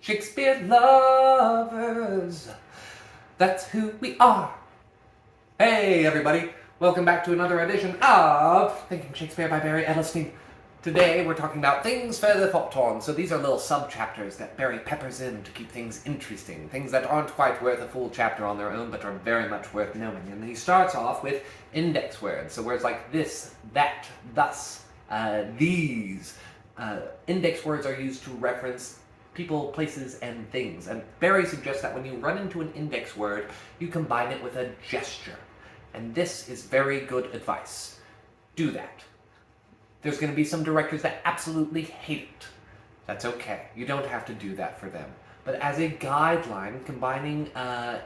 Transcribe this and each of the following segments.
Shakespeare lovers, that's who we are. Hey everybody, welcome back to another edition of Thinking Shakespeare by Barry Edelstein. Today we're talking about things further thought on. So these are little sub-chapters that Barry peppers in to keep things interesting. Things that aren't quite worth a full chapter on their own, but are very much worth knowing. And he starts off with index words. So words like this, that, thus, these. Index words are used to reference people, places, and things. And Barry suggests that when you run into an index word, you combine it with a gesture. And this is very good advice. Do that. There's going to be some directors that absolutely hate it. That's okay. You don't have to do that for them. But as a guideline, combining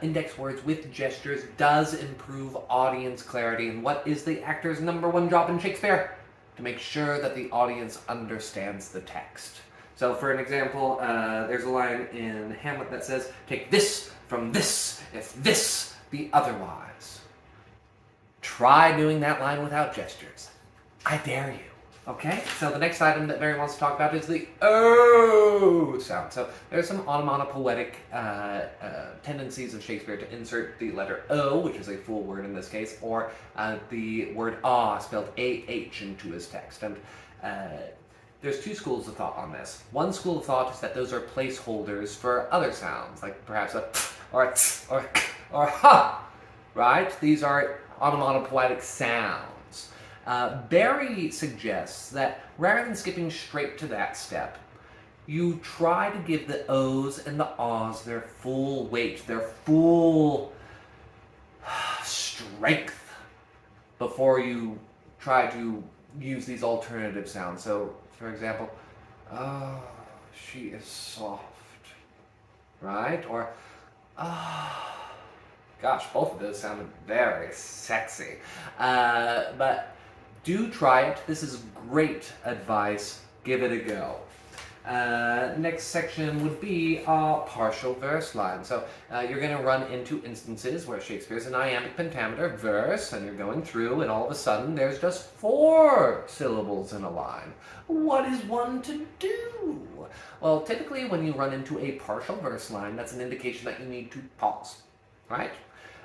index words with gestures does improve audience clarity. And what is the actor's #1 job in Shakespeare? To make sure that the audience understands the text. So for an example, there's a line in Hamlet that says, "Take this from this, if this be otherwise." Try doing that line without gestures. I dare you. Okay, so the next item that Barry wants to talk about is the O sound. So there's some onomatopoetic tendencies of Shakespeare to insert the letter O, which is a full word in this case, or the word ah, spelled A-H, into his text. And there's two schools of thought on this. One school of thought is that those are placeholders for other sounds, like perhaps a or a or ha, right? These are onomatopoetic sounds. Barry suggests that rather than skipping straight to that step, you try to give the O's and the Ah's their full weight, their full strength before you try to use these alternative sounds. So, for example, oh, she is soft, right? Or, ah, gosh, both of those sounded very sexy. But do try it. This is great advice. Give it a go. Next section would be a partial verse line. So you're going to run into instances where Shakespeare's an iambic pentameter verse, and you're going through, and all of a sudden there's just 4 syllables in a line. What is one to do? Well, typically when you run into a partial verse line, that's an indication that you need to pause, right?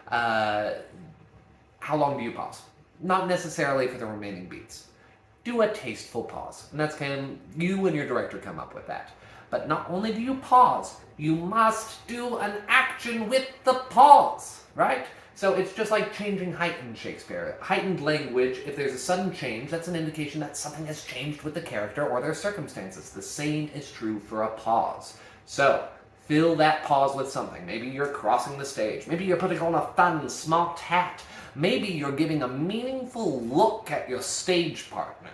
How long do you pause? Not necessarily for the remaining beats. Do a tasteful pause, and that's kind of you and your director come up with that. But not only do you pause, you must do an action with the pause, right? So it's just like changing height in Shakespeare. Heightened language, if there's a sudden change, that's an indication that something has changed with the character or their circumstances. The same is true for a pause. So fill that pause with something. Maybe you're crossing the stage. Maybe you're putting on a fun, smart hat. Maybe you're giving a meaningful look at your stage partner.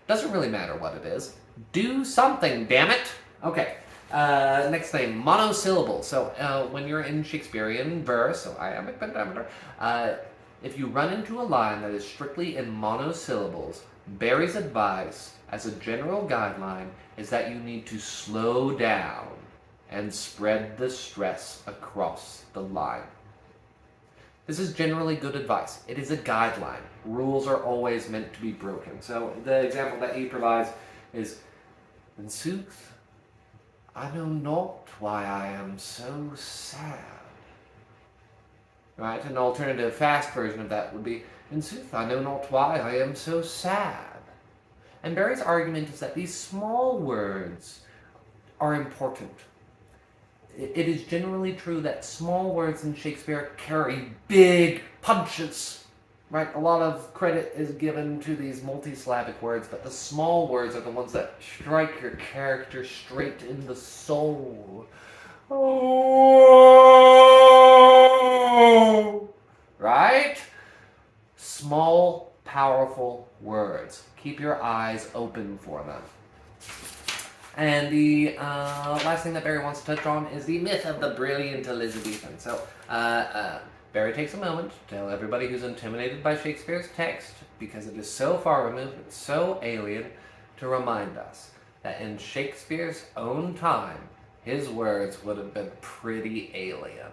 Doesn't really matter what it is. Do something, damn it! Okay, next thing, monosyllable. So when you're in Shakespearean verse, so iambic pentameter, if you run into a line that is strictly in monosyllables, Barry's advice, as a general guideline, is that you need to slow down and spread the stress across the line. This is generally good advice. It is a guideline. Rules are always meant to be broken. So the example that he provides is, "In sooth, I know not why I am so sad." Right? An alternative fast version of that would be, "In sooth, I know not why I am so sad." And Barry's argument is that these small words are important. It is generally true that small words in Shakespeare carry big punches, right? A lot of credit is given to these multisyllabic words, but the small words are the ones that strike your character straight in the soul. Oh, right? Small, powerful words. Keep your eyes open for them. And the last thing that Barry wants to touch on is the myth of the brilliant Elizabethan. So Barry takes a moment to tell everybody who's intimidated by Shakespeare's text, because it is so far removed, it's so alien, to remind us that in Shakespeare's own time, his words would have been pretty alien,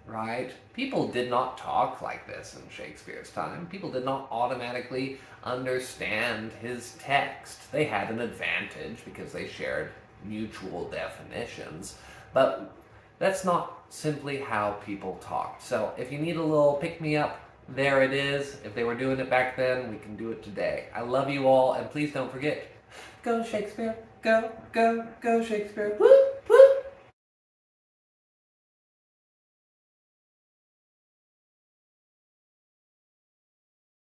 right? People did not talk like this in Shakespeare's time. People did not automatically understand his text. They had an advantage because they shared mutual definitions, but that's not simply how people talk. So if you need a little pick-me-up, there it is. If they were doing it back then, we can do it today. I love you all, and please don't forget, go Shakespeare, go, go, go Shakespeare, woo!